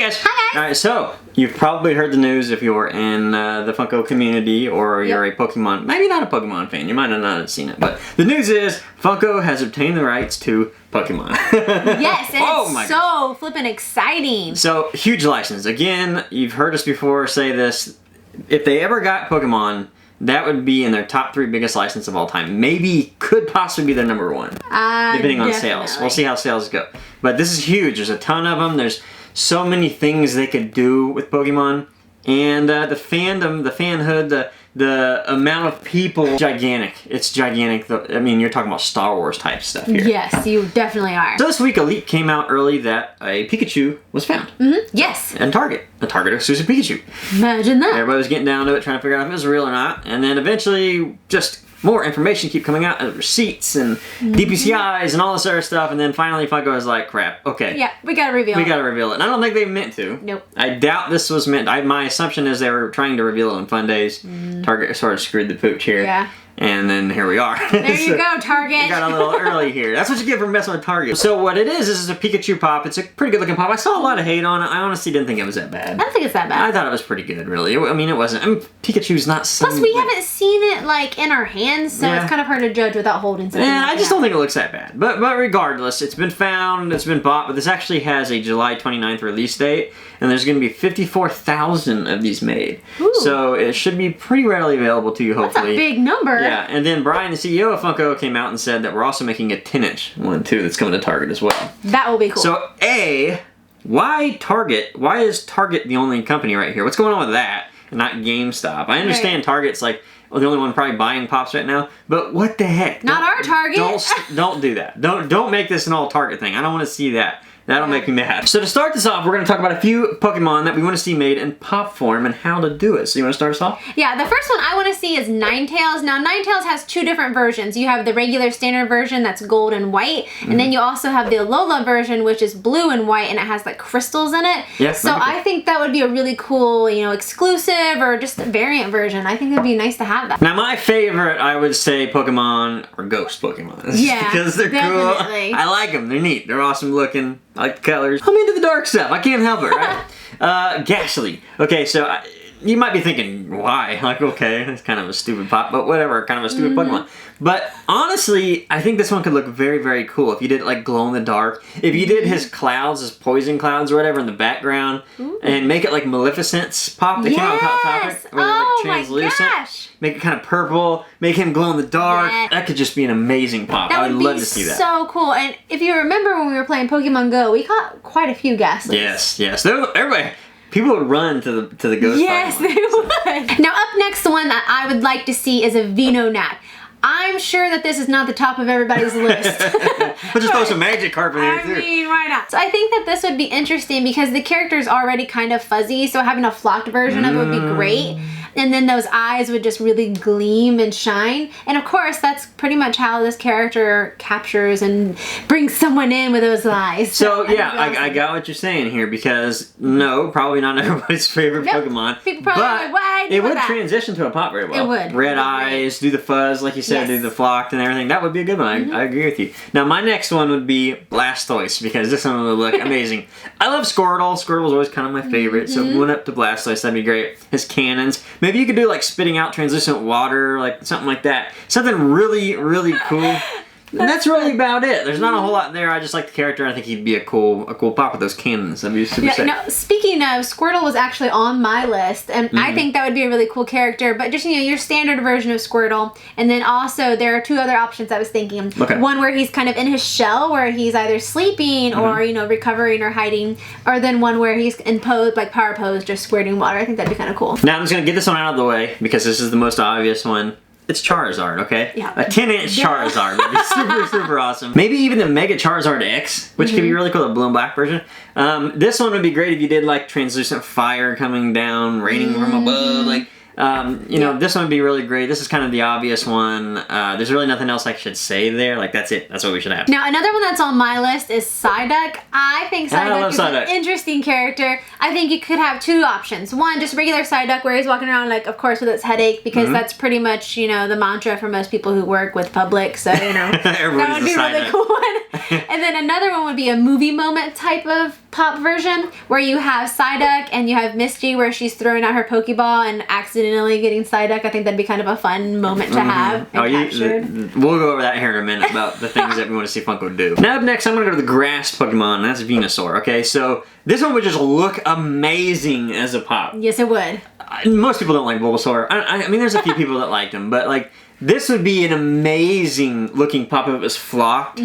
guys. Hi guys. Alright, so you've probably heard the news if you're in the Funko community or you're a Pokemon, maybe not a Pokemon fan, you might not have seen it, but the news is Funko has obtained the rights to Pokemon. Yes, and it's so flippin' exciting. So, huge license. Again, you've heard us before say this, if they ever got Pokemon, that would be in their top 3 biggest license of all time. Maybe, could possibly be their number 1. Depending on sales. We'll see how sales go. But this is huge. There's a ton of them. There's so many things they could do with Pokemon. And the fandom, the fanhood, the amount of people, gigantic. It's gigantic. I mean, you're talking about Star Wars type stuff here. Yes, you definitely are. So this week, a leak came out early that a Pikachu was found. Yes. And Target. A Target exclusive Pikachu. Imagine that. Everybody was getting down to it, trying to figure out if it was real or not. And then eventually, just more information keep coming out, receipts and DPCIs and all this other stuff. And then finally, Funko was like, crap, okay. Yeah, we gotta reveal it. We gotta reveal it. And I don't think they meant to. Nope. I doubt this was meant. My assumption is they were trying to reveal it on Fun Days. Target sort of screwed the pooch here. Yeah. And then here we are. There you go, Target. We got a little early here. That's what you get for messing with Target. So what it is a Pikachu pop. It's a pretty good looking pop. I saw a lot of hate on it. I honestly didn't think it was that bad. I don't think it's that bad. I thought it was pretty good, really. I mean, it wasn't. I mean, Pikachu's not so... Plus, we haven't seen it, like, in our hands, so it's kind of hard to judge without holding something like I just don't think it looks that bad. But regardless, it's been found, it's been bought, but this actually has a July 29th release date, and there's going to be 54,000 of these made. Ooh. So it should be pretty readily available to you, hopefully. That's a big number. Yeah, and then Brian, the CEO of Funko, came out and said that we're also making a 10-inch one, too, that's coming to Target as well. That will be cool. So, why Target? Why is Target the only company right here? What's going on with that and not GameStop? I understand Target's like the only one probably buying pops right now, but what the heck? Not our Target. Don't do that. Don't make this an all Target thing. I don't want to see that. That'll make me mad. So to start this off, we're going to talk about a few Pokemon that we want to see made in pop form and how to do it. So you want to start us off? Yeah, the first one I want to see is Ninetales. Now, Ninetales has 2 different versions. You have the regular standard version that's gold and white, and then you also have the Alola version, which is blue and white, and it has like crystals in it. Yes. So I think that would be a really cool, exclusive or just a variant version. I think it'd be nice to have that. Now, my favorite, I would say, Pokemon or Ghost Pokemon. Yeah, because they're definitely cool. I like them. They're neat. They're awesome looking. I like the colors. I'm into the dark stuff. I can't help it, right? Ghastly. Okay, so you might be thinking, why? Like, okay, that's kind of a stupid pop, but whatever, kind of a stupid Pokemon. But honestly, I think this one could look very, very cool if you did like glow in the dark. If you did his clouds, his poison clouds or whatever in the background, and make it like Maleficent's pop that came out on Hot Topic, where they're like translucent. My gosh. Make it kind of purple, make him glow in the dark. Yeah. That could just be an amazing pop. I would love to see that. So cool. And if you remember when we were playing Pokemon Go, we caught quite a few Ghastlies. Yes. Everybody. People would run to the ghost. Yes, they would. Now up next, the one that I would like to see is a Venonat. I'm sure that this is not the top of everybody's list. We'll just throw some Magikarp in there too. I mean, why not? So I think that this would be interesting because the character is already kind of fuzzy, so having a flocked version of it would be great. And then those eyes would just really gleam and shine. And of course, that's pretty much how this character captures and brings someone in with those eyes. So yeah, I got what you're saying here because no, probably not everybody's favorite Pokemon. People probably but why it would transition to a pop very well. It would. Red eyes, do the fuzz like you said, do the flocked and everything. That would be a good one. I agree with you. Now my next one would be Blastoise because this one would look amazing. I love Squirtle. Squirtle's always kind of my favorite. So we went up to Blastoise, that'd be great. His cannons. Maybe you could do like spitting out translucent water, like something like that. Something really, really cool. And that's really about it. There's not a whole lot there. I just like the character. I think he'd be a cool pop with those cannons. That'd be super sick. No, speaking of, Squirtle was actually on my list, and I think that would be a really cool character. But just your standard version of Squirtle, and then also there are 2 other options I was thinking. Okay. One where he's kind of in his shell, where he's either sleeping or recovering or hiding, or then one where he's in pose, like power pose, just squirting water. I think that'd be kind of cool. Now I'm just gonna get this one out of the way because this is the most obvious one. It's Charizard, okay? Yeah. A 10-inch Charizard would be super, super awesome. Maybe even the Mega Charizard X, which could be really cool, the blue and black version. This one would be great if you did like translucent fire coming down, raining from above, like this one would be really great. This is kind of the obvious one. There's really nothing else I should say there. Like, that's it. That's what we should have. Now, another one that's on my list is Psyduck. I think Psyduck is an interesting character. I think you could have 2 options. One, just regular Psyduck where he's walking around, like, of course, with his headache, because that's pretty much, the mantra for most people who work with public. So, that would be a really cool one. And then another one would be a movie moment type of pop version where you have Psyduck and you have Misty where she's throwing out her Pokeball and accidentally getting Psyduck. I think that'd be kind of a fun moment to have captured. We'll go over that here in a minute about the things that we want to see Funko do. Now up next, I'm going to go to the grass Pokemon. That's Venusaur, okay? So this one would just look amazing as a pop. Yes, it would. Most people don't like Bulbasaur. I mean, there's a few people that liked him, but like, this would be an amazing looking pop if it was flocked.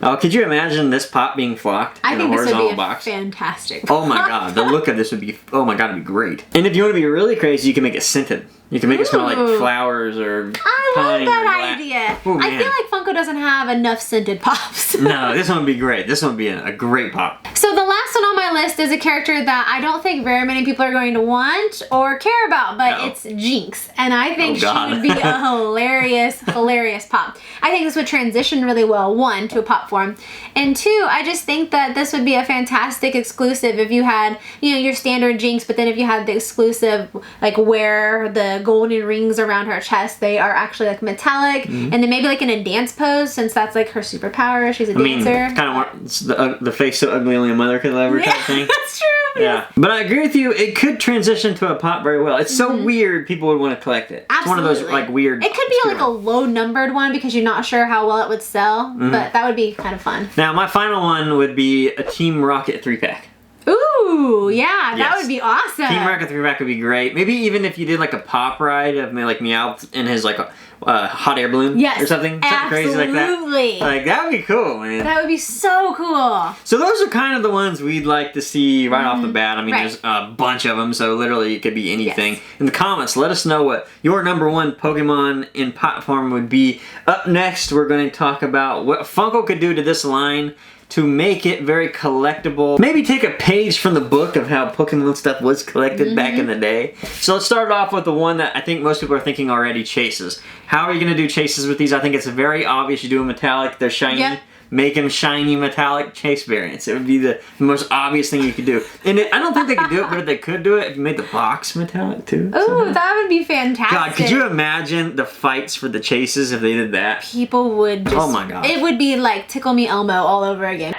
Oh, could you imagine this pop being flocked in a horizontal box? Fantastic. Oh my god, the look of this would be, oh my god, it'd be great. And if you want to be really crazy, you can make it scented. You can make it smell like flowers or I love that idea. Ooh, I feel like Funko doesn't have enough scented pops. No, this one would be great. This one would be a great pop. So the last one on my list is a character that I don't think very many people are going to want or care about, but it's Jinx. And I think she would be a hilarious, hilarious pop. I think this would transition really well, one, to a pop form. And two, I just think that this would be a fantastic exclusive if you had, you know, your standard Jinx, but then if you had the exclusive, like where the golden rings around her chest, they are actually like metallic, and then maybe like in a dance pose, since that's like her superpower. She's a dancer. It's kind of the face so ugly only a mother could love her type thing. That's true. Yeah, but I agree with you. It could transition to a pop very well. It's so weird. People would want to collect it. Absolutely. It's one of those like weird. It could be like a low numbered one because you're not sure how well it would sell, but that would be kind of fun. Now my final one would be a Team Rocket 3-pack. Ooh, yeah, that would be awesome. Team Rocket 3-pack would be great. Maybe even if you did like a pop ride of like Meowth in his like hot air balloon or something crazy like that. Like that would be cool, man. That would be so cool. So those are kind of the ones we'd like to see right off the bat. I mean, there's a bunch of them, so literally it could be anything. In the comments, let us know what your #1 Pokemon in pop form would be. Up next, we're going to talk about what Funko could do to this line to make it very collectible. Maybe take a page from the book of how Pokemon stuff was collected back in the day. So let's start off with the one that I think most people are thinking already, chases. How are you going to do chases with these? I think it's very obvious. You do a metallic, they're shiny. Make them shiny metallic chase variants. It would be the most obvious thing you could do. And I don't think they could do it, but if they could do it, if you made the box metallic too. Ooh, that would be fantastic. God, could you imagine the fights for the chases if they did that? People would just... Oh my god. It would be like Tickle Me Elmo all over again.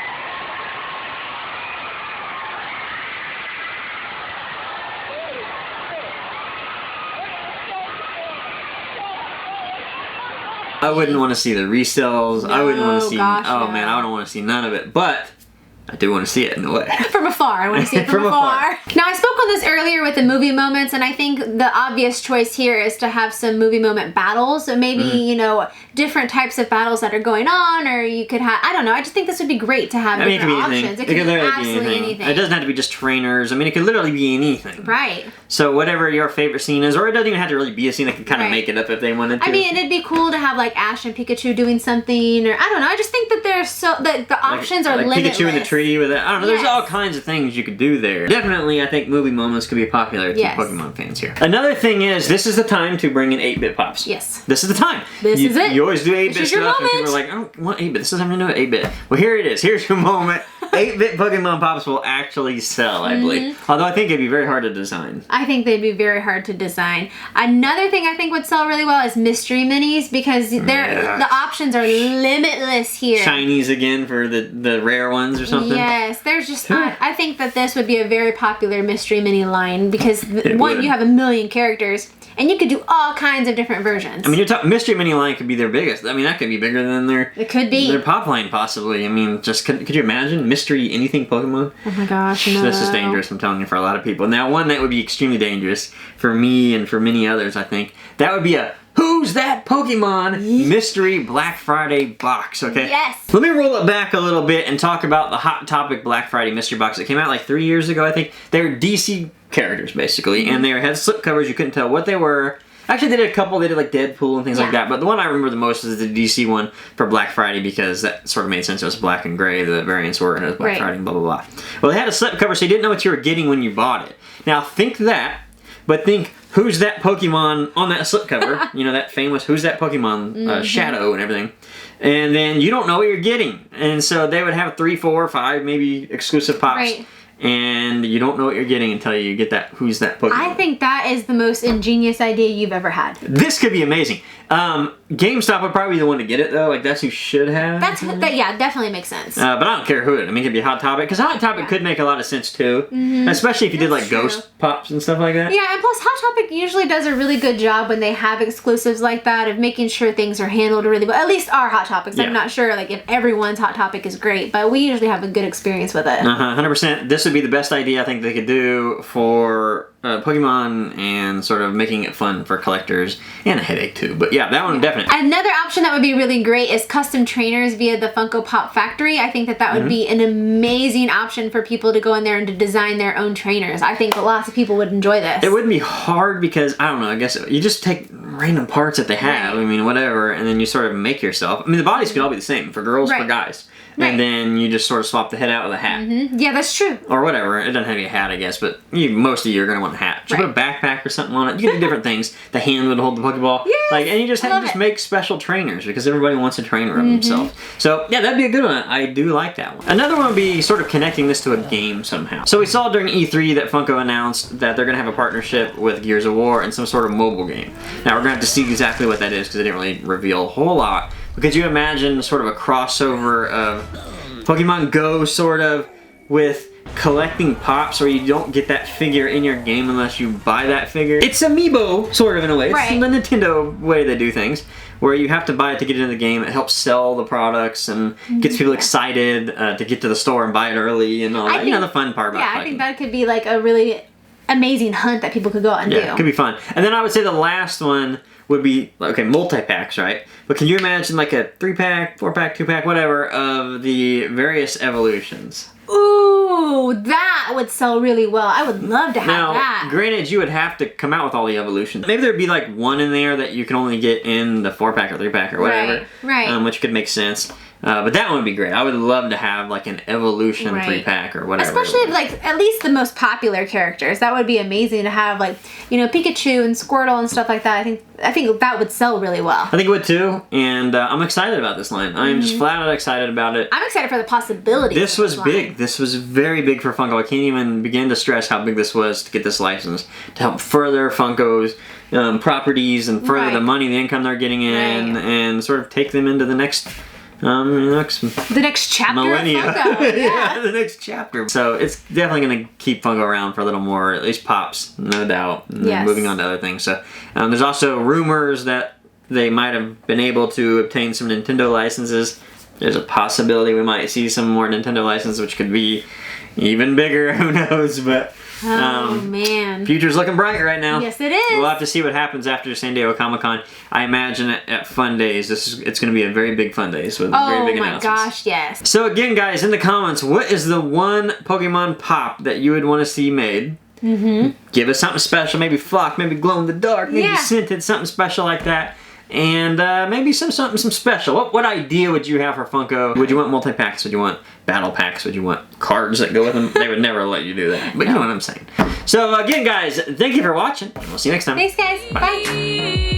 I wouldn't want to see the resells. No, I wouldn't want to see... gosh, oh no. man, I don't want to see none of it. But I do want to see it in a way. From afar. I want to see it from afar. Now, I spoke on this earlier with the movie moments, and I think the obvious choice here is to have some movie moment battles. So maybe, you know, different types of battles that are going on, or you could have... I don't know. I just think this would be great to have different options. It could be absolutely anything. It doesn't have to be just trainers. I mean, it could literally be anything. Right. So whatever your favorite scene is, or it doesn't even have to really be a scene. They could kind of make it up if they wanted to. I mean, it'd be cool to have like Ash and Pikachu doing something, or I don't know. I just think that there's the options are limitless. Pikachu in the tree with it. I don't know. There's all kinds of things you could do there. Definitely, I think movie moments could be popular to Pokemon fans here. Another thing is, this is the time to bring in 8-bit pops. Yes. This is the time. This is it. You always do 8-bit stuff, and moment. people are like, I don't want 8-bit. This doesn't have to do with 8-bit. Well, here it is. Here's your moment. 8-bit Pokemon pops will actually sell, I believe. Although I think it'd be very hard to design. I think they'd be very hard to design. Another thing I think would sell really well is mystery minis, because the options are limitless here. Shinies again for the rare ones or something. Yes, there's just I think that this would be a very popular mystery mini line, because one, you have a million characters, and you could do all kinds of different versions. I mean, mystery mini line could be their biggest. I mean, that could be bigger than their... It could be. Their pop line, possibly. I mean, just could you imagine mystery anything Pokemon? Oh my gosh, no. This is dangerous, I'm telling you, for a lot of people. Now, one that would be extremely dangerous for me and for many others, I think, that would be a Who's That Pokemon Mystery Black Friday box, okay? Yes. Let me roll it back a little bit and talk about the Hot Topic Black Friday mystery box that came out like 3 years ago, I think. They were DC characters, basically, and they had slip covers. You couldn't tell what they were. Actually, they did a couple. They did like Deadpool and things like that. But the one I remember the most is the DC one for Black Friday, because that sort of made sense. It was black and gray, the variants were, and it was Black Friday and blah, blah, blah. Well, they had a slip cover, so you didn't know what you were getting when you bought it. Now, think that, but think Who's That Pokemon on that slipcover. You know, that famous Who's That Pokemon shadow and everything. And then you don't know what you're getting. And so they would have 3, 4, 5 maybe exclusive pops. Right. Mm-hmm. and you don't know what you're getting until you get that who's that Pokemon. I think that is the most ingenious idea you've ever had. This could be amazing. GameStop would probably be the one to get it though. Like that's who should have. Yeah, definitely makes sense. But I don't care who it. I mean, it could be Hot Topic because Hot Topic could make a lot of sense too, especially if you did like Ghost Pops and stuff like that. Yeah, and plus Hot Topic usually does a really good job when they have exclusives like that of making sure things are handled really well. At least our Hot Topics. I'm not sure like if everyone's Hot Topic is great, but we usually have a good experience with it. 100%. This would be the best idea I think they could do for Pokemon and sort of making it fun for collectors and a headache too. But yeah, that one definitely. Another option that would be really great is custom trainers via the Funko Pop Factory. I think that would be an amazing option for people to go in there and to design their own trainers. I think lots of people would enjoy this. It wouldn't be hard because, I don't know, I guess you just take random parts that they have, I mean, whatever, and then you sort of make yourself. I mean, the bodies could all be the same for girls, for guys. And then you just sort of swap the head out with a hat. Yeah, that's true. Or whatever. It doesn't have to be a hat, I guess, but most of you are going to want a hat. You put a backpack or something on it. You can do different things. The hand would hold the Pokeball. Yes, and you just have to make special trainers because everybody wants a trainer of themselves. So, yeah, that'd be a good one. I do like that one. Another one would be sort of connecting this to a game somehow. So we saw during E3 that Funko announced that they're going to have a partnership with Gears of War and some sort of mobile game. Now, we're going to have to see exactly what that is because they didn't really reveal a whole lot. But could you imagine sort of a crossover of Pokemon Go sort of with collecting pops where you don't get that figure in your game unless you buy that figure? It's Amiibo, sort of in a way. It's the Nintendo way they do things, where you have to buy it to get into the game. It helps sell the products and gets people excited to get to the store and buy it early and all that. You know, the fun part about I think that could be like a really amazing hunt that people could go out and do. Yeah, it could be fun. And then I would say the last one would be, okay, multi-packs, right? But can you imagine like a 3-pack, 4-pack, 2-pack, whatever, of the various evolutions? Ooh, that would sell really well. I would love to have that. Now, granted, you would have to come out with all the evolutions. Maybe there'd be like one in there that you can only get in the 4-pack or 3-pack or whatever. Right. Which could make sense. But that one would be great. I would love to have like an evolution 3-pack or whatever. Especially like at least the most popular characters. That would be amazing to have, like, you know, Pikachu and Squirtle and stuff like that. I think that would sell really well. I think it would too, and I'm excited about this line. I'm just flat out excited about it. I'm excited for the possibilities. This was big. This was very big for Funko. I can't even begin to stress how big this was to get this license to help further Funko's properties and further the money, the income they're getting in, and sort of take them into the next the next chapter millennia. Of Funko. Yeah, the next chapter. So it's definitely going to keep Funko around for a little more, at least Pops, no doubt. And then moving on to other things. So there's also rumors that they might have been able to obtain some Nintendo licenses. There's a possibility we might see some more Nintendo licenses, which could be even bigger. Who knows? But man, future's looking bright right now. Yes, it is. We'll have to see what happens after San Diego Comic-Con. I imagine at Fun Days, it's going to be a very big Fun Days with very big announcements. Oh my gosh, yes. So again, guys, in the comments, what is the one Pokemon pop that you would want to see made? Give us something special, maybe flock, maybe glow in the dark, maybe scented, something special like that. And maybe something special. What idea would you have for Funko? Would you want multi-packs? Would you want battle packs? Would you want cards that go with them? They would never let you do that. But you know what I'm saying. So again, guys, thank you for watching. And we'll see you next time. Thanks, guys. Bye.